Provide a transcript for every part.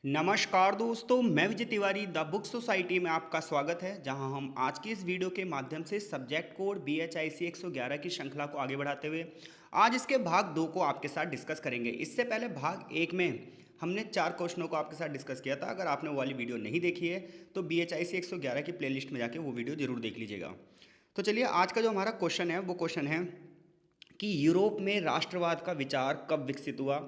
नमस्कार दोस्तों, मैं Vijay Tiwari the book society में आपका स्वागत है। जहां हम आज की इस वीडियो के माध्यम से सब्जेक्ट कोड BHIC 111 की श्रृंखला को आगे बढ़ाते हुए आज इसके भाग 2 को आपके साथ डिस्कस करेंगे। इससे पहले भाग 1 में हमने 4 क्वेश्चनों को आपके साथ डिस्कस किया था। अगर आपने वो वाली वीडियो नहीं देखी है तो BHIC 111 की प्लेलिस्ट में जाके वो वीडियो जरूर देख लीजिएगा। तो चलिए, आज का जो हमारा क्वेश्चन है वो क्वेश्चन है कि यूरोप में राष्ट्रवाद का विचार कब विकसित हुआ।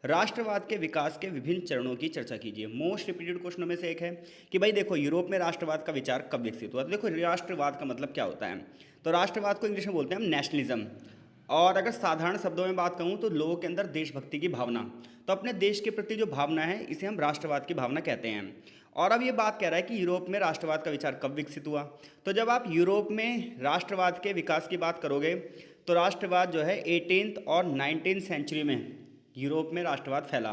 राष्ट्रवाद के विकास के विभिन्न चरणों की चर्चा कीजिए। मोस्ट रिपीटेड क्वेश्चनों में से एक है कि भाई देखो, यूरोप में राष्ट्रवाद का विचार कब विकसित हुआ। तो देखो, राष्ट्रवाद का मतलब क्या होता है। तो राष्ट्रवाद को इंग्लिश में बोलते हैं हम नेशनलिज्म। और अगर साधारण शब्दों में बात कहूँ तो लोगों के अंदर देशभक्ति की भावना, तो अपने देश के प्रति जो भावना है इसे हम राष्ट्रवाद की भावना कहते हैं। और अब ये बात कह रहा है कि यूरोप में राष्ट्रवाद का विचार कब विकसित हुआ। तो जब आप यूरोप में राष्ट्रवाद के विकास की बात करोगे तो राष्ट्रवाद जो है 18th और 19th सेंचुरी में यूरोप में राष्ट्रवाद फैला।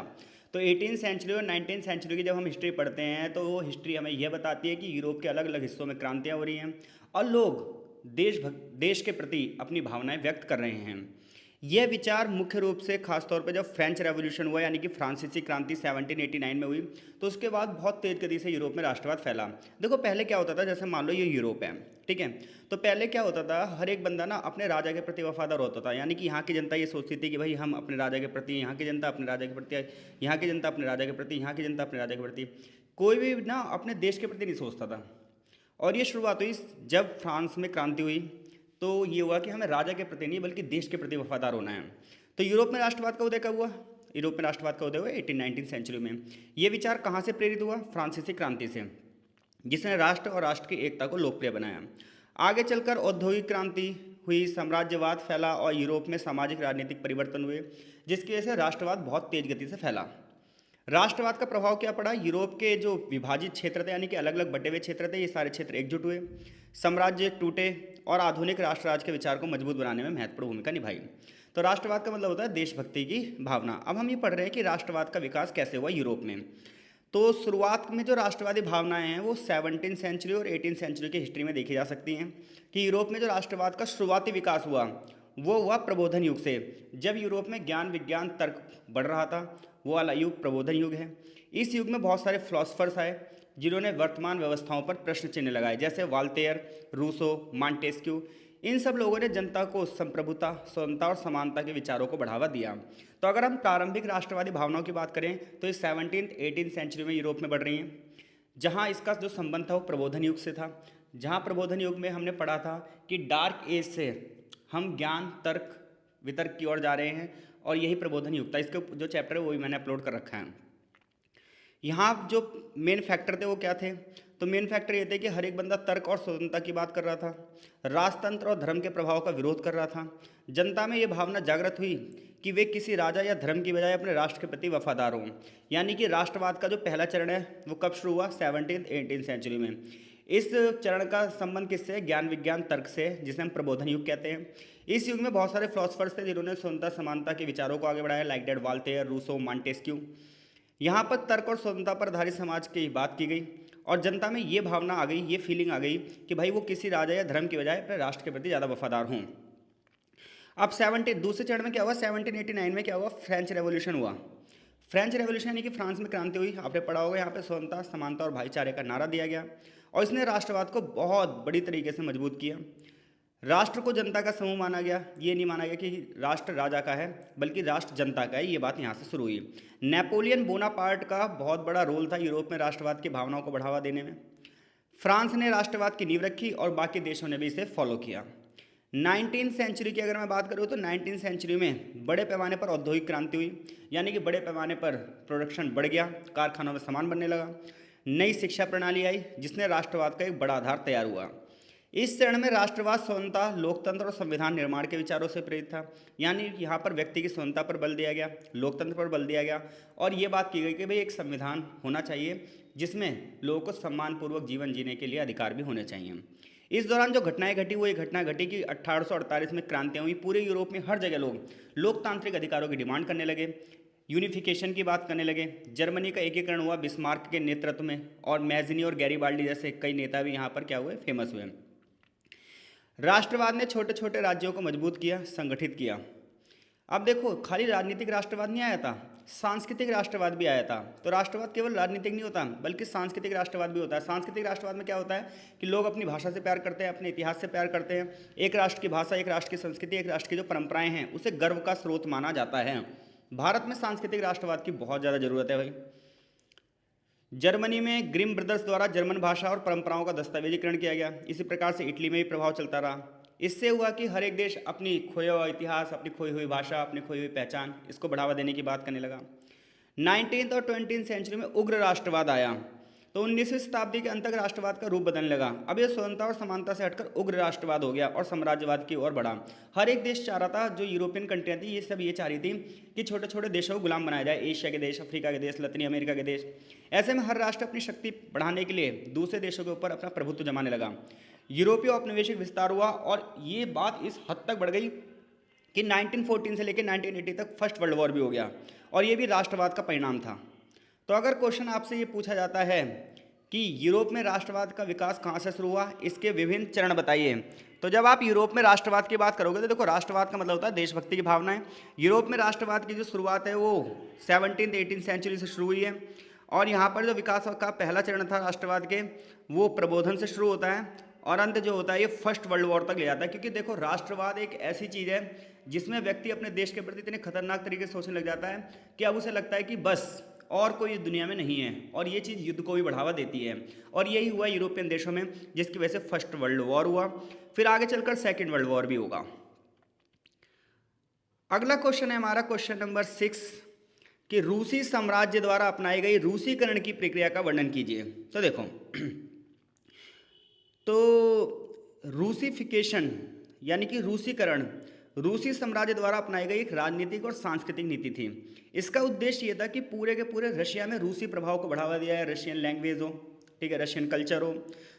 तो 18th सेंचुरी और 19th सेंचुरी की जब हम हिस्ट्री पढ़ते हैं तो वो हिस्ट्री हमें यह बताती है कि यूरोप के अलग अलग हिस्सों में क्रांतियाँ हो रही हैं और लोग देश के प्रति अपनी भावनाएं व्यक्त कर रहे हैं। यह विचार मुख्य रूप से खासतौर पर जब फ्रेंच रेवोल्यूशन हुआ यानी कि फ्रांसीसी क्रांति 1789 में हुई तो उसके बाद बहुत तेज गति से यूरोप में राष्ट्रवाद फैला। देखो, पहले क्या होता था, जैसे मान लो ये यूरोप है, ठीक है। तो पहले क्या होता था, हर एक बंदा ना अपने राजा के प्रति वफादार होता था। यानी कि यहाँ की जनता ये सोचती थी कि भाई हम अपने राजा के प्रति, यहाँ की जनता अपने राजा के प्रति, यहाँ की जनता अपने राजा के प्रति, यहाँ की जनता अपने राजा के प्रति, कोई भी ना अपने देश के प्रति नहीं सोचता था। और ये शुरुआत हुई जब फ्रांस में क्रांति हुई तो ये हुआ कि हमें राजा के प्रति नहीं बल्कि देश के प्रति वफादार होना है। तो यूरोप में राष्ट्रवाद का उदय कब हुआ। यूरोप में राष्ट्रवाद का उदय हुआ 1819 सेंचुरी में। ये विचार कहाँ से प्रेरित हुआ, फ्रांसीसी क्रांति से, जिसने राष्ट्र और राष्ट्र की एकता को लोकप्रिय बनाया। आगे चलकर औद्योगिक क्रांति हुई, साम्राज्यवाद फैला और यूरोप में सामाजिक राजनीतिक परिवर्तन हुए, जिसकी वजह से राष्ट्रवाद बहुत तेज गति से फैला। राष्ट्रवाद का प्रभाव क्या पड़ा, यूरोप के जो विभाजित क्षेत्र थे यानी कि अलग अलग बटे हुए क्षेत्र थे, ये सारे क्षेत्र एकजुट हुए, साम्राज्य टूटे और आधुनिक राष्ट्र राज्य के विचार को मजबूत बनाने में महत्वपूर्ण भूमिका निभाई। तो राष्ट्रवाद का मतलब होता है देशभक्ति की भावना। अब हम ये पढ़ रहे हैं कि राष्ट्रवाद का विकास कैसे हुआ यूरोप में। तो शुरुआत में जो राष्ट्रवादी भावनाएं हैं वो 17th सेंचुरी और 18th सेंचुरी की हिस्ट्री में देखी जा सकती हैं कि यूरोप में जो राष्ट्रवाद का शुरुआती विकास हुआ वो हुआ प्रबोधन युग से। जब यूरोप में ज्ञान विज्ञान तर्क बढ़ रहा था, वो वाला युग प्रबोधन युग है। इस युग में बहुत सारे फिलोसफर्स आए जिन्होंने वर्तमान व्यवस्थाओं पर प्रश्न चिन्ह लगाए, जैसे वाल्टेयर, रूसो, मॉन्टेस्क्यू। इन सब लोगों ने जनता को संप्रभुता, स्वतंत्रता और समानता के विचारों को बढ़ावा दिया। तो अगर हम प्रारंभिक राष्ट्रवादी भावनाओं की बात करें तो ये 17th 18th सेंचुरी में यूरोप में बढ़ रही हैं, जहाँ इसका जो संबंध था वो प्रबोधन युग से था। जहाँ प्रबोधन युग में हमने पढ़ा था कि डार्क एज से हम ज्ञान तर्क वितर्क की ओर जा रहे हैं और यही प्रबोधन युग था। इसके जो चैप्टर है वो भी मैंने अपलोड कर रखा है। यहाँ जो मेन फैक्टर थे वो क्या थे, तो मेन फैक्टर ये थे कि हर एक बंदा तर्क और स्वतंत्रता की बात कर रहा था, राजतंत्र और धर्म के प्रभाव का विरोध कर रहा था। जनता में ये भावना जागृत हुई कि वे किसी राजा या धर्म की बजाय अपने राष्ट्र के प्रति वफादार हों। यानी कि राष्ट्रवाद का जो पहला चरण है वो कब शुरू हुआ, 17th 18th सेंचुरी में। इस चरण का संबंध किससे, ज्ञान विज्ञान तर्क से, जिसे हम प्रबोधन युग कहते हैं। इस युग में बहुत सारे फिलोसफर्स थे जिन्होंने स्वतंत्रता समानता के विचारों को आगे बढ़ाया, like that Voltaire, Rousseau, Montesquieu. यहाँ पर तर्क और स्वतंत्रता पर आधारित समाज की बात की गई और जनता में ये भावना आ गई, ये फीलिंग आ गई कि भाई वो किसी राजा या धर्म की बजाय अपने राष्ट्र के प्रति ज़्यादा वफादार हों। अब दूसरे चरण में क्या हुआ, 1789 में क्या हुआ, फ्रेंच रेवोल्यूशन हुआ। फ्रेंच रेवोल्यूशन यानी कि फ्रांस में क्रांति हुई। आपने पढ़ा होगा, यहाँ पे स्वतंत्रता, समानता और भाईचारे का नारा दिया गया और इसने राष्ट्रवाद को बहुत बड़ी तरीके से मजबूत किया। राष्ट्र को जनता का समूह माना गया। ये नहीं माना गया कि राष्ट्र राजा का है बल्कि राष्ट्र जनता का है। ये बात यहाँ से शुरू हुई। नेपोलियन बोनापार्ट का बहुत बड़ा रोल था यूरोप में राष्ट्रवाद की भावनाओं को बढ़ावा देने में। फ्रांस ने राष्ट्रवाद की नींव रखी और बाकी देशों ने भी इसे फॉलो किया। 19th सेंचुरी की अगर मैं बात करूँ तो 19th सेंचुरी में बड़े पैमाने पर औद्योगिक क्रांति हुई, यानी कि बड़े पैमाने पर प्रोडक्शन बढ़ गया, कारखानों में सामान बनने लगा। नई शिक्षा प्रणाली आई जिसने राष्ट्रवाद का एक बड़ा आधार तैयार हुआ। इस चरण में राष्ट्रवाद स्वतंत्रता, लोकतंत्र और संविधान निर्माण के विचारों से प्रेरित था। यानी यहाँ पर व्यक्ति की स्वतंत्रता पर बल दिया गया, लोकतंत्र पर बल दिया गया और ये बात की गई कि भाई एक संविधान होना चाहिए जिसमें लोगों को सम्मानपूर्वक जीवन जीने के लिए अधिकार भी होने चाहिए। इस दौरान जो घटनाएं घटी वो ये घटना घटी कि 1848 में क्रांतियाँ हुई। पूरे यूरोप में हर जगह लोग लोकतांत्रिक अधिकारों की डिमांड करने लगे, यूनिफिकेशन की बात करने लगे। जर्मनी का एकीकरण हुआ बिस्मार्क के नेतृत्व में और मैजिनी और गैरीबाल्डी जैसे कई नेता भी यहाँ पर क्या हुए, फेमस हुए। राष्ट्रवाद ने छोटे छोटे राज्यों को मजबूत किया, संगठित किया। अब देखो, खाली राजनीतिक राष्ट्रवाद नहीं आया था, सांस्कृतिक राष्ट्रवाद भी आया था। तो राष्ट्रवाद केवल राजनीतिक नहीं होता बल्कि सांस्कृतिक राष्ट्रवाद भी होता है। सांस्कृतिक राष्ट्रवाद में क्या होता है कि लोग अपनी भाषा से प्यार करते हैं, अपने इतिहास से प्यार करते हैं। एक राष्ट्र की भाषा, एक राष्ट्र की संस्कृति, एक राष्ट्र की जो परंपराएं हैं उसे गर्व का स्रोत माना जाता है। भारत में सांस्कृतिक राष्ट्रवाद की बहुत ज़्यादा जरूरत है भाई। जर्मनी में ग्रिम ब्रदर्स द्वारा जर्मन भाषा और परंपराओं का दस्तावेजीकरण किया गया। इसी प्रकार से इटली में भी प्रभाव चलता रहा। इससे हुआ कि हर एक देश अपनी खोया हुआ इतिहास, अपनी खोई हुई भाषा, अपनी खोई हुई पहचान, इसको बढ़ावा देने की बात करने लगा। 19th और 20th सेंचुरी में उग्र राष्ट्रवाद आया। तो 19वीं शताब्दी के अंत तक राष्ट्रवाद का रूप बदलने लगा। अब ये स्वतंत्रता और समानता से हटकर उग्र राष्ट्रवाद हो गया और साम्राज्यवाद की ओर बढ़ा। हर एक देश चाह रहा था, जो यूरोपियन कंट्रियाँ थी ये सब ये चाह रही थी कि छोटे छोटे देशों को गुलाम बनाया जाए, एशिया के देश, अफ्रीका के देश, लतीनी अमेरिका के देश। ऐसे में हर राष्ट्र अपनी शक्ति बढ़ाने के लिए दूसरे देशों के ऊपर अपना प्रभुत्व जमाने लगा। यूरोपीय औपनिवेशिक विस्तार हुआ और ये बात इस हद तक बढ़ गई कि 1914 से लेकर 1980 तक फर्स्ट वर्ल्ड वॉर भी हो गया और ये भी राष्ट्रवाद का परिणाम था। तो अगर क्वेश्चन आपसे ये पूछा जाता है कि यूरोप में राष्ट्रवाद का विकास कहाँ से शुरू हुआ, इसके विभिन्न चरण बताइए, तो जब आप यूरोप में राष्ट्रवाद की बात करोगे तो देखो, राष्ट्रवाद का मतलब होता है देशभक्ति की भावनाएं। यूरोप में राष्ट्रवाद की जो शुरुआत है वो 17th 18th सेंचुरी से शुरू हुई है और यहाँ पर जो विकास का पहला चरण था राष्ट्रवाद के, वो प्रबोधन से शुरू होता है और अंत जो होता है ये फर्स्ट वर्ल्ड वॉर तक ले जाता है। क्योंकि देखो, राष्ट्रवाद एक ऐसी चीज़ है जिसमें व्यक्ति अपने देश के प्रति इतने खतरनाक तरीके से सोचने लग जाता है कि अब उसे लगता है कि बस और कोई दुनिया में नहीं है, और ये चीज़ युद्ध को भी बढ़ावा देती है। और यही हुआ यूरोपियन देशों में, जिसकी वजह से फर्स्ट वर्ल्ड वॉर हुआ। फिर आगे चलकर सेकेंड वर्ल्ड वॉर भी होगा। अगला क्वेश्चन है हमारा क्वेश्चन नंबर 6 कि रूसी साम्राज्य द्वारा अपनाई गई रूसीकरण की प्रक्रिया का वर्णन कीजिए। तो देखो, तो रूसीफिकेशन यानी कि रूसीकरण रूसी साम्राज्य द्वारा अपनाई गई एक राजनीतिक और सांस्कृतिक नीति थी। इसका उद्देश्य ये था कि पूरे के पूरे रशिया में रूसी प्रभाव को बढ़ावा दिया है, रशियन लैंग्वेज हो, ठीक है, रशियन कल्चर हो,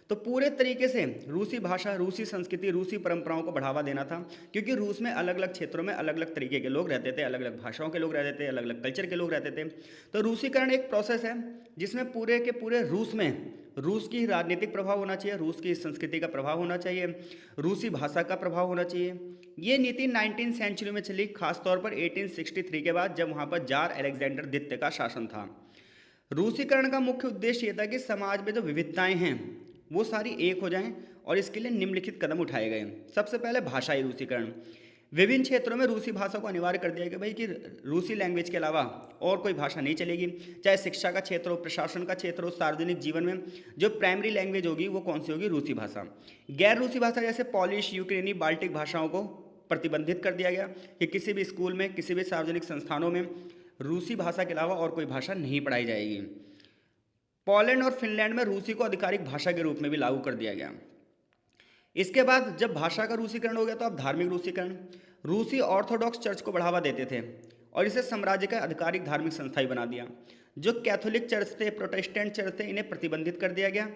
तो पूरे तरीके से रूसी भाषा, रूसी संस्कृति, रूसी परंपराओं को बढ़ावा देना था। क्योंकि रूस में अलग अलग क्षेत्रों में अलग अलग तरीके के लोग रहते थे, अलग अलग भाषाओं के लोग रहते थे, अलग अलग कल्चर के लोग रहते थे। तो रूसीकरण एक प्रोसेस है जिसमें पूरे के पूरे रूस में रूस की राजनीतिक प्रभाव होना चाहिए, रूस की संस्कृति का प्रभाव होना चाहिए, रूसी भाषा का प्रभाव होना चाहिए। ये नीति 19th सेंचुरी में चली, खासतौर पर 1863 के बाद, जब वहाँ पर जार अलेक्जेंडर द्वितीय का शासन था। रूसीकरण का मुख्य उद्देश्य ये था कि समाज में जो विविधताएं हैं वो सारी एक हो जाएं और इसके लिए निम्नलिखित कदम उठाए गए। सबसे पहले भाषाई रूसीकरण। विभिन्न क्षेत्रों में रूसी भाषा को अनिवार्य कर दिया गया भाई कि रूसी लैंग्वेज के अलावा और कोई भाषा नहीं चलेगी। चाहे शिक्षा का क्षेत्र हो, प्रशासन का क्षेत्र हो, सार्वजनिक जीवन में जो प्राइमरी लैंग्वेज होगी वो कौन सी होगी? रूसी भाषा। गैर रूसी भाषा जैसे पॉलिश, यूक्रेनी, बाल्टिक भाषाओं को प्रतिबंधित कर दिया गया कि किसी भी स्कूल में, किसी भी सार्वजनिक संस्थानों में रूसी भाषा के अलावा और कोई भाषा नहीं पढ़ाई जाएगी। पोलैंड और फिनलैंड में रूसी को आधिकारिक भाषा के रूप में भी लागू कर दिया गया। इसके बाद जब भाषा का रूसीकरण हो गया तो अब धार्मिक रूसीकरण। रूसी ऑर्थोडॉक्स चर्च को बढ़ावा देते थे और इसे साम्राज्य का आधिकारिक धार्मिक संस्था ही बना दिया। जो कैथोलिक चर्च थे, प्रोटेस्टेंट चर्च थे, इन्हें प्रतिबंधित कर दिया गया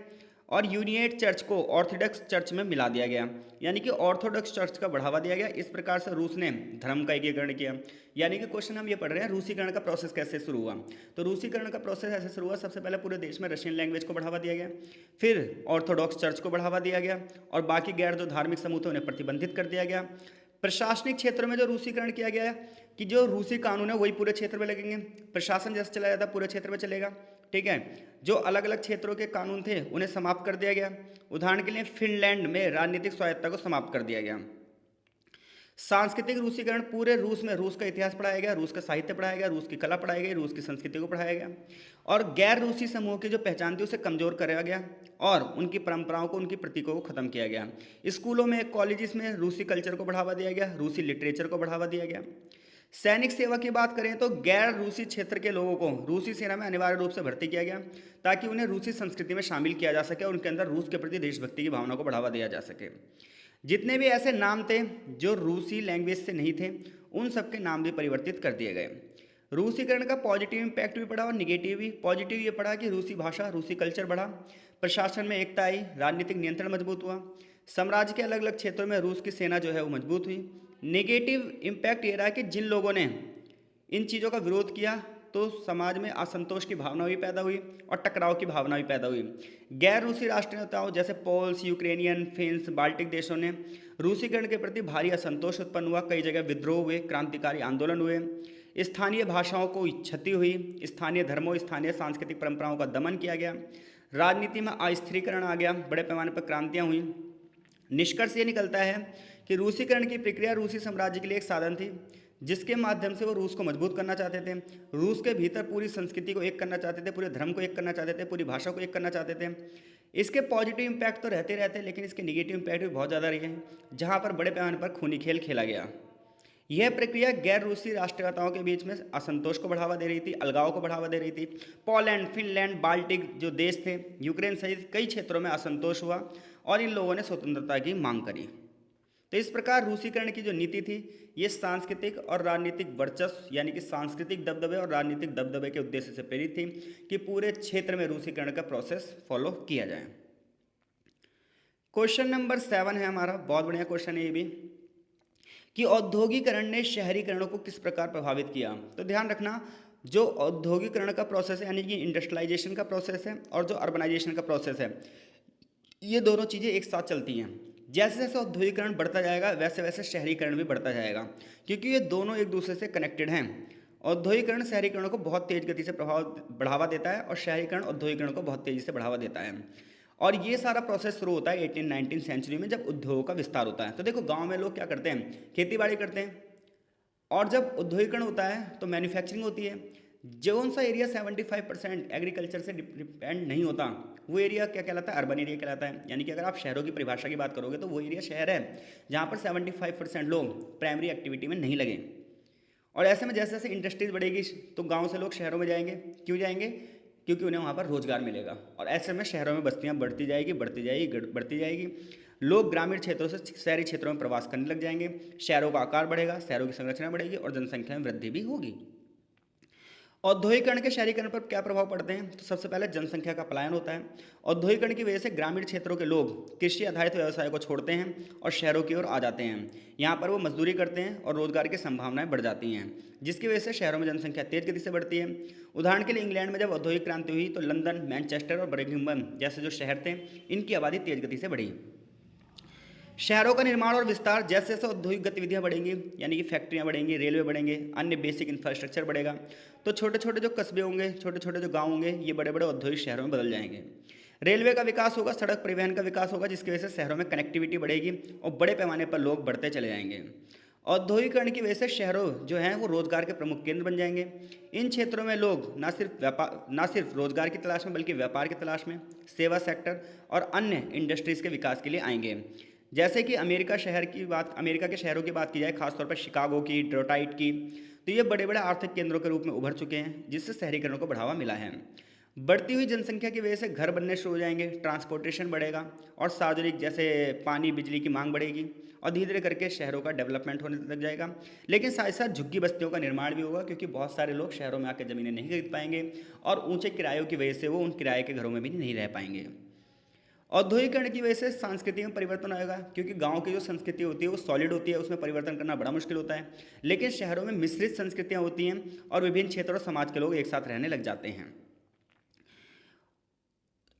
और यूनिएट चर्च को ऑर्थोडॉक्स चर्च में मिला दिया गया, यानी कि ऑर्थोडॉक्स चर्च का बढ़ावा दिया गया। इस प्रकार से रूस ने धर्म का एकीकरण किया। यानी कि क्वेश्चन हम ये पढ़ रहे हैं, रूसीकरण का प्रोसेस कैसे शुरू हुआ। तो रूसीकरण का प्रोसेस ऐसे शुरू हुआ, सबसे पहले पूरे देश में रशियन लैंग्वेज को बढ़ावा दिया गया, फिर ऑर्थोडॉक्स चर्च को बढ़ावा दिया गया और बाकी गैर जो धार्मिक समूह थे उन्हें प्रतिबंधित कर दिया गया। प्रशासनिक क्षेत्र में जो रूसीकरण किया गया है कि जो रूसी कानून है वही पूरे क्षेत्र में लगेंगे, प्रशासन जैसे चला जाता पूरे क्षेत्र में चलेगा, ठीक है। जो अलग अलग क्षेत्रों के कानून थे उन्हें समाप्त कर दिया गया। उदाहरण के लिए फिनलैंड में राजनीतिक स्वायत्तता को समाप्त कर दिया गया। सांस्कृतिक रूसीकरण, पूरे रूस में रूस का इतिहास पढ़ाया गया, रूस का साहित्य पढ़ाया गया, रूस की कला पढ़ाई गई, रूस की संस्कृति को पढ़ाया गया और गैर रूसी समूह की जो पहचान थी उसे कमजोर कराया गया और उनकी परंपराओं को, उनकी प्रतीकों को खत्म किया गया। स्कूलों में, कॉलेजेस में रूसी कल्चर को बढ़ावा दिया गया, रूसी लिटरेचर को बढ़ावा दिया गया। सैनिक सेवा की बात करें तो गैर रूसी क्षेत्र के लोगों को रूसी सेना में अनिवार्य रूप से भर्ती किया गया ताकि उन्हें रूसी संस्कृति में शामिल किया जा सके और उनके अंदर रूस के प्रति देशभक्ति की भावना को बढ़ावा दिया जा सके। जितने भी ऐसे नाम थे जो रूसी लैंग्वेज से नहीं थे उन सबके नाम भी परिवर्तित कर दिए गए। रूसीकरण का पॉजिटिव इम्पैक्ट भी पड़ा और निगेटिव भी। पॉजिटिव ये पड़ा कि रूसी भाषा, रूसी कल्चर बढ़ा, प्रशासन में एकता आई, राजनीतिक नियंत्रण मजबूत हुआ, साम्राज्य के अलग अलग क्षेत्रों में रूस की सेना जो है वो मजबूत हुई। नेगेटिव इम्पैक्ट ये रहा कि जिन लोगों ने इन चीज़ों का विरोध किया तो समाज में असंतोष की भावना भी पैदा हुई और टकराव की भावना भी पैदा हुई। गैर रूसी राष्ट्रीय नेताओं जैसे पोल्स, यूक्रेनियन, फिन्स, बाल्टिक देशों ने रूसीकरण के प्रति भारी असंतोष उत्पन्न हुआ। कई जगह विद्रोह हुए, क्रांतिकारी आंदोलन हुए। स्थानीय भाषाओं को क्षति हुई, स्थानीय धर्मों स्थानीय सांस्कृतिक परंपराओं का दमन किया गया, राजनीति में अस्थिरीकरण आ गया, बड़े पैमाने पर क्रांतियाँ हुई। निष्कर्ष ये निकलता है कि रूसीकरण की प्रक्रिया रूसी साम्राज्य के लिए एक साधन थी जिसके माध्यम से वो रूस को मजबूत करना चाहते थे। रूस के भीतर पूरी संस्कृति को एक करना चाहते थे, पूरे धर्म को एक करना चाहते थे, पूरी भाषा को एक करना चाहते थे। इसके पॉजिटिव इम्पैक्ट तो रहते रहते, लेकिन इसके निगेटिव इम्पैक्ट भी बहुत ज़्यादा रहे हैं, जहाँ पर बड़े पैमाने पर खूनी खेल खेला गया। यह प्रक्रिया गैर रूसी राष्ट्रीयताओं के बीच में असंतोष को बढ़ावा दे रही थी, अलगाव को बढ़ावा दे रही थी। पोलैंड, फिनलैंड, बाल्टिक जो देश थे, यूक्रेन सहित कई क्षेत्रों में असंतोष हुआ और इन लोगों ने स्वतंत्रता की मांग करी। तो इस प्रकार रूसीकरण की जो नीति थी, ये सांस्कृतिक और राजनीतिक वर्चस्व यानी कि सांस्कृतिक दबदबे और राजनीतिक दबदबे के उद्देश्य से प्रेरित थी कि पूरे क्षेत्र में रूसीकरण का प्रोसेस फॉलो किया जाए। क्वेश्चन नंबर 7 है हमारा, बहुत बढ़िया क्वेश्चन है ये भी, कि औद्योगिकरण ने शहरीकरण को किस प्रकार प्रभावित किया। तो ध्यान रखना, जो औद्योगिकरण का प्रोसेस है यानी कि इंडस्ट्रियलाइजेशन का प्रोसेस है और जो अर्बनाइजेशन का प्रोसेस है, ये दोनों चीज़ें एक साथ चलती हैं। जैसे जैसे औद्योगिकरण बढ़ता जाएगा वैसे वैसे शहरीकरण भी बढ़ता जाएगा, क्योंकि ये दोनों एक दूसरे से कनेक्टेड हैं। औद्योगिकरण शहरीकरण को बहुत तेज गति से बढ़ावा देता है और शहरीकरण औद्योगिकरण को बहुत तेजी से बढ़ावा देता है। और ये सारा प्रोसेस शुरू होता है 18-19 सेंचुरी में, जब उद्योगों का विस्तार होता है। तो देखो, गाँव में लोग क्या करते हैं, खेती बाड़ी करते हैं, और जब औद्योगिकरण होता है तो मैन्युफैक्चरिंग होती है। जौन सा एरिया 75% एग्रीकल्चर से डिपेंड नहीं होता, वो एरिया क्या कहलाता है, अर्बन एरिया कहलाता है। यानी कि अगर आप शहरों की परिभाषा की बात करोगे तो वो एरिया शहर है जहाँ पर 75% लोग प्राइमरी एक्टिविटी में नहीं लगे। और ऐसे में जैसे जैसे इंडस्ट्रीज बढ़ेगी तो गाँव से लोग शहरों में जाएंगे। क्यों जाएंगे? क्योंकि उन्हें वहाँ पर रोजगार मिलेगा, और ऐसे में शहरों में बस्तियाँ बढ़ती जाएगी, बढ़ती जाएगी, बढ़ती जाएगी। लोग ग्रामीण क्षेत्रों से शहरी क्षेत्रों में प्रवास करने लग जाएंगे, शहरों का आकार बढ़ेगा, शहरों की संरचना बढ़ेगी और जनसंख्या में वृद्धि भी होगी। औद्योगिकरण के शहरीकरण पर क्या प्रभाव पड़ते हैं? तो सबसे पहले जनसंख्या का पलायन होता है। औद्योगिकरण की वजह से ग्रामीण क्षेत्रों के लोग कृषि आधारित व्यवसाय को छोड़ते हैं और शहरों की ओर आ जाते हैं। यहाँ पर वो मजदूरी करते हैं और रोजगार की संभावनाएं बढ़ जाती हैं, जिसकी वजह से शहरों में जनसंख्या तेज गति से बढ़ती है। उदाहरण के लिए इंग्लैंड में जब औद्योगिक क्रांति हुई तो लंदन, मैनचेस्टर और बर्मिंघम जैसे जो शहर थे, इनकी आबादी तेज गति से बढ़ी। शहरों का निर्माण और विस्तार, जैसे जैसे औद्योगिक गतिविधियां बढ़ेंगी यानी कि फैक्ट्रियां बढ़ेंगी, रेलवे बढ़ेंगे, अन्य बेसिक इंफ्रास्ट्रक्चर बढ़ेगा, तो छोटे छोटे जो कस्बे होंगे, छोटे छोटे जो गांव होंगे, ये बड़े बड़े औद्योगिक शहरों में बदल जाएंगे। रेलवे का विकास होगा, सड़क परिवहन का विकास होगा, जिसकी वजह से शहरों में कनेक्टिविटी बढ़ेगी और बड़े पैमाने पर लोग बढ़ते चले जाएंगे। औद्योगिकरण की वजह से शहरों जो हैं वो रोजगार के प्रमुख केंद्र बन जाएंगे। इन क्षेत्रों में लोग ना सिर्फ रोजगार की तलाश में बल्कि व्यापार की तलाश में, सेवा सेक्टर और अन्य इंडस्ट्रीज़ के विकास के लिए आएंगे। जैसे कि अमेरिका के शहरों की बात की जाए, खासतौर पर शिकागो की, डेट्रॉइट की, तो ये बड़े बड़े आर्थिक केंद्रों के रूप में उभर चुके हैं, जिससे शहरीकरण को बढ़ावा मिला है। बढ़ती हुई जनसंख्या की वजह से घर बनने शुरू हो जाएंगे, ट्रांसपोर्टेशन बढ़ेगा और सार्वजनिक जैसे पानी बिजली की मांग बढ़ेगी और धीरे धीरे करके शहरों का डेवलपमेंट होने लग जाएगा। लेकिन साथ ही साथ झुग्गी बस्तियों का निर्माण भी होगा, क्योंकि बहुत सारे लोग शहरों में आकर ज़मीनें नहीं खरीद पाएंगे और ऊंचे किरायों की वजह से वो उन किराए के घरों में भी नहीं रह पाएंगे। औद्योगिकरण की वजह से संस्कृति में परिवर्तन आएगा, क्योंकि गांव की जो संस्कृति होती है वो सॉलिड होती है, उसमें परिवर्तन करना बड़ा मुश्किल होता है। लेकिन शहरों में मिश्रित संस्कृतियां होती हैं और विभिन्न क्षेत्रों और समाज के लोग एक साथ रहने लग जाते हैं।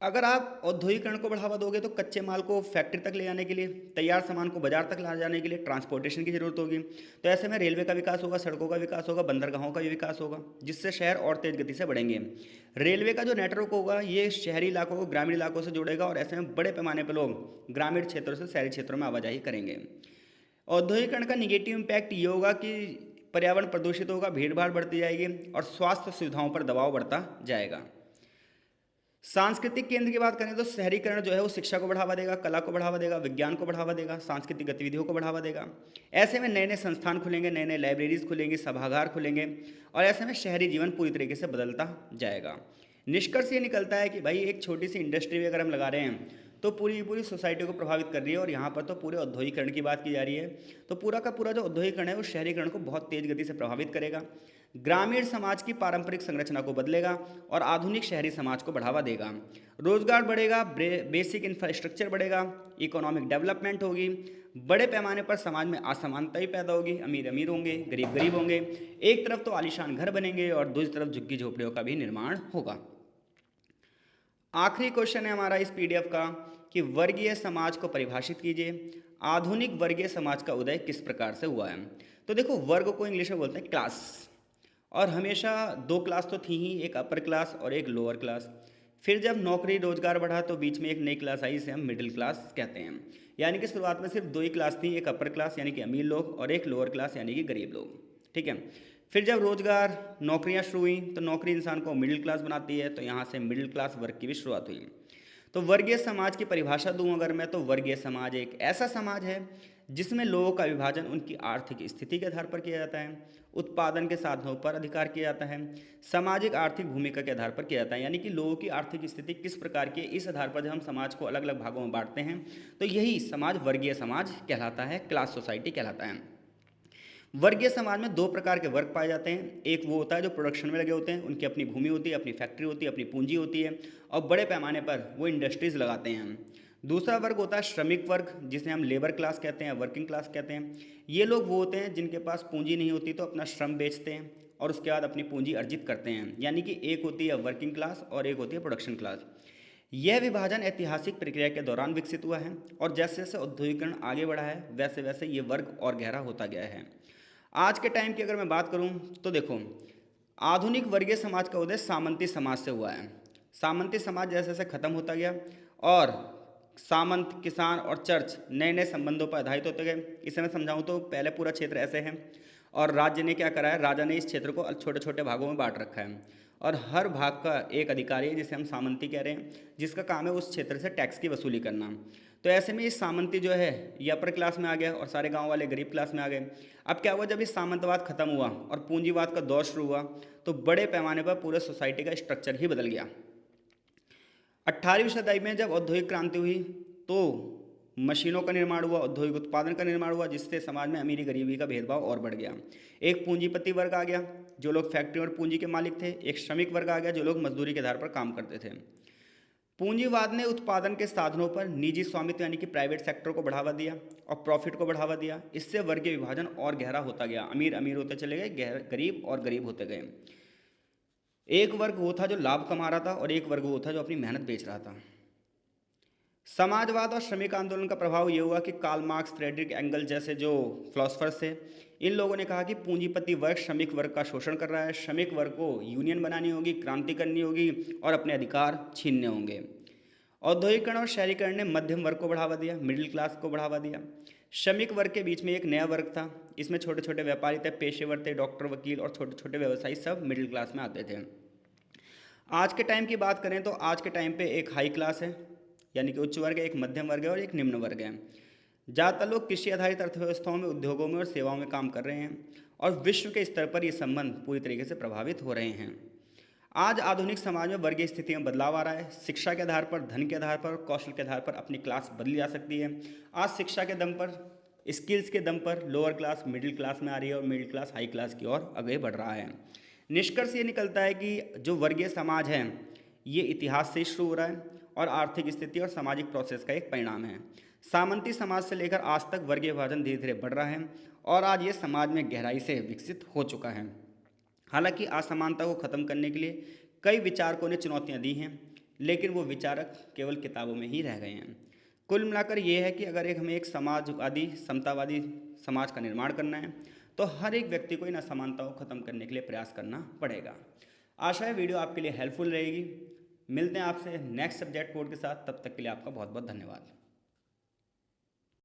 अगर आप औद्योगिकरण को बढ़ावा दोगे तो कच्चे माल को फैक्ट्री तक ले जाने के लिए, तैयार सामान को बाजार तक ला जाने के लिए ट्रांसपोर्टेशन की जरूरत होगी। तो ऐसे में रेलवे का विकास होगा, सड़कों का विकास होगा, बंदरगाहों का भी विकास होगा, जिससे शहर और तेज गति से बढ़ेंगे। रेलवे का जो नेटवर्क होगा ये शहरी इलाकों को ग्रामीण इलाकों से जोड़ेगा और ऐसे में बड़े पैमाने पर लोग ग्रामीण क्षेत्रों से शहरी क्षेत्रों में आवाजाही करेंगे। औद्योगिकरण का निगेटिव इम्पैक्ट ये होगा कि पर्यावरण प्रदूषित होगा, भीड़ भाड़ बढ़ती जाएगी और स्वास्थ्य सुविधाओं पर दबाव बढ़ता जाएगा। सांस्कृतिक केंद्र की बात करें तो शहरीकरण जो है वो शिक्षा को बढ़ावा देगा, कला को बढ़ावा देगा, विज्ञान को बढ़ावा देगा, सांस्कृतिक गतिविधियों को बढ़ावा देगा। ऐसे में नए नए संस्थान खुलेंगे, नए नए लाइब्रेरीज खुलेंगी, सभागार खुलेंगे और ऐसे में शहरी जीवन पूरी तरीके से बदलता जाएगा। निष्कर्ष ये निकलता है कि भाई एक छोटी सी इंडस्ट्री भी अगर हम लगा रहे हैं तो पूरी सोसाइटी को प्रभावित कर रही है, और यहाँ पर तो पूरे औद्योगिकरण की बात की जा रही है। तो पूरा का पूरा जो औद्योगिकरण है वो शहरीकरण को बहुत तेज गति से प्रभावित करेगा, ग्रामीण समाज की पारंपरिक संरचना को बदलेगा और आधुनिक शहरी समाज को बढ़ावा देगा। रोजगार बढ़ेगा, बेसिक इंफ्रास्ट्रक्चर बढ़ेगा, इकोनॉमिक डेवलपमेंट होगी, बड़े पैमाने पर समाज में असमानता ही पैदा होगी, अमीर अमीर होंगे, गरीब गरीब होंगे। एक तरफ तो आलीशान घर बनेंगे और दूसरी तरफ झुग्गी झोपड़ियों का भी निर्माण होगा। आखिरी क्वेश्चन है हमारा इस पीडीएफ का कि वर्गीय समाज को परिभाषित कीजिए। आधुनिक वर्गीय समाज का उदय किस प्रकार से हुआ है? तो देखो, वर्ग को इंग्लिश में बोलते हैं क्लास। और हमेशा दो क्लास तो थी ही, एक अपर क्लास और एक लोअर क्लास। फिर जब नौकरी रोजगार बढ़ा तो बीच में एक नई क्लास आई, इसे हम मिडिल क्लास कहते हैं। यानी कि शुरुआत में सिर्फ दो ही क्लास थी, एक अपर क्लास यानी कि अमीर लोग और एक लोअर क्लास यानी कि गरीब लोग। ठीक है। फिर जब रोजगार नौकरियां शुरू हुई तो नौकरी इंसान को मिडिल क्लास बनाती है, तो यहाँ से मिडिल क्लास वर्ग की भी शुरुआत हुई। तो वर्गीय समाज की परिभाषा दूं अगर मैं, तो वर्गीय समाज एक ऐसा समाज है जिसमें लोगों का विभाजन उनकी आर्थिक स्थिति के आधार पर किया जाता है, उत्पादन के साधनों पर अधिकार किया जाता है, सामाजिक आर्थिक भूमिका के आधार पर किया जाता है। यानी कि लोगों की आर्थिक स्थिति किस प्रकार की है, इस आधार पर जब हम समाज को अलग अलग भागों में बांटते हैं तो यही समाज वर्गीय समाज कहलाता है, क्लास सोसाइटी कहलाता है। वर्गीय समाज में दो प्रकार के वर्ग पाए जाते हैं। एक वो होता है जो प्रोडक्शन में लगे होते हैं, उनकी अपनी भूमि होती है, अपनी फैक्ट्री होती है, अपनी पूंजी होती है और बड़े पैमाने पर वो इंडस्ट्रीज लगाते हैं। दूसरा वर्ग होता है श्रमिक वर्ग, जिसे हम लेबर क्लास कहते हैं, वर्किंग क्लास कहते हैं। ये लोग वो होते हैं जिनके पास पूंजी नहीं होती तो अपना श्रम बेचते हैं और उसके बाद अपनी पूंजी अर्जित करते हैं। यानी कि एक होती है वर्किंग क्लास और एक होती है प्रोडक्शन क्लास। यह विभाजन ऐतिहासिक प्रक्रिया के दौरान विकसित हुआ है और जैसे जैसे औद्योगिकरण आगे बढ़ा है वैसे वैसे ये वर्ग और गहरा होता गया है। आज के टाइम की अगर मैं बात करूं तो देखो, आधुनिक वर्गीय समाज का उदय सामंती समाज से हुआ है। सामंती समाज जैसे जैसे खत्म होता गया और सामंत, किसान और चर्च नए नए संबंधों पर आधारित होते गए। इसे मैं समझाऊं तो पहले पूरा क्षेत्र ऐसे है और राज्य ने क्या करा है, राजा ने इस क्षेत्र को छोटे छोटे भागों में बांट रखा है और हर भाग का एक अधिकारी है जिसे हम सामंती कह रहे हैं, जिसका काम है उस क्षेत्र से टैक्स की वसूली करना। तो ऐसे में इस सामंती जो है ये अपर क्लास में आ गया और सारे गांव वाले गरीब क्लास में आ गए। अब क्या हुआ, जब इस सामंतवाद खत्म हुआ और पूंजीवाद का दौर शुरू हुआ तो बड़े पैमाने पर पूरे सोसाइटी का स्ट्रक्चर ही बदल गया। 18वीं शताब्दी में जब औद्योगिक क्रांति हुई तो मशीनों का निर्माण हुआ, औद्योगिक उत्पादन का निर्माण हुआ, जिससे समाज में अमीरी गरीबी का भेदभाव और बढ़ गया। एक पूंजीपति वर्ग आ गया जो लोग फैक्ट्री और पूंजी के मालिक थे, एक श्रमिक वर्ग आ गया जो लोग मजदूरी के आधार पर काम करते थे। पूंजीवाद ने उत्पादन के साधनों पर निजी स्वामित्व यानी कि प्राइवेट सेक्टर को बढ़ावा दिया और प्रॉफिट को बढ़ावा दिया। इससे वर्गीय विभाजन और गहरा होता गया, अमीर अमीर होते चले गए, गरीब और गरीब होते गए। एक वर्ग वो था जो लाभ कमा रहा था और एक वर्ग वो था जो अपनी मेहनत बेच रहा था। समाजवाद और श्रमिक आंदोलन का प्रभाव ये हुआ कि कार्ल मार्क्स, फ्रेडरिक एंगल जैसे जो फिलोसफर्स थे, इन लोगों ने कहा कि पूंजीपति वर्ग श्रमिक वर्ग का शोषण कर रहा है, श्रमिक वर्ग को यूनियन बनानी होगी, क्रांति करनी होगी और अपने अधिकार छीनने होंगे। औद्योगिकरण और शहरीकरण ने मध्यम वर्ग को बढ़ावा दिया, मिडिल क्लास को बढ़ावा दिया। श्रमिक वर्ग के बीच में एक नया वर्ग था, इसमें छोटे छोटे व्यापारी थे, पेशेवर थे, डॉक्टर, वकील और छोटे छोटे व्यवसायी सब मिडिल क्लास में आते थे। आज के टाइम की बात करें तो आज के टाइम पे एक हाई क्लास है यानी कि उच्च वर्ग है, एक मध्यम वर्ग है और एक निम्न वर्ग है। ज़्यादातर लोग कृषि आधारित अर्थव्यवस्थाओं में, उद्योगों में और सेवाओं में काम कर रहे हैं और विश्व के स्तर पर ये संबंध पूरी तरीके से प्रभावित हो रहे हैं। आज आधुनिक समाज में वर्गीय स्थिति में बदलाव आ रहा है। शिक्षा के आधार पर, धन के आधार पर, कौशल के आधार पर अपनी क्लास बदली जा सकती है। आज शिक्षा के दम पर, स्किल्स के दम पर लोअर क्लास मिडिल क्लास में आ रही है और मिडिल क्लास हाई क्लास की ओर आगे बढ़ रहा है। निष्कर्ष ये निकलता है कि जो वर्गीय समाज है ये इतिहास से शुरू हो रहा है और आर्थिक स्थिति और सामाजिक प्रोसेस का एक परिणाम है। सामंती समाज से लेकर आज तक वर्गीय विभाजन धीरे धीरे बढ़ रहा है और आज ये समाज में गहराई से विकसित हो चुका है। हालांकि असमानता को खत्म करने के लिए कई विचारकों ने चुनौतियां दी हैं, लेकिन वो विचारक केवल किताबों में ही रह गए हैं। कुल मिलाकर ये है कि अगर हमें एक समाजवादी, समतावादी समाज का निर्माण करना है तो हर एक व्यक्ति को इन असमानताओं को खत्म करने के लिए प्रयास करना पड़ेगा। आशा है वीडियो आपके लिए हेल्पफुल रहेगी। मिलते हैं आपसे नेक्स्ट सब्जेक्ट कोड के साथ, तब तक के लिए आपका बहुत बहुत धन्यवाद।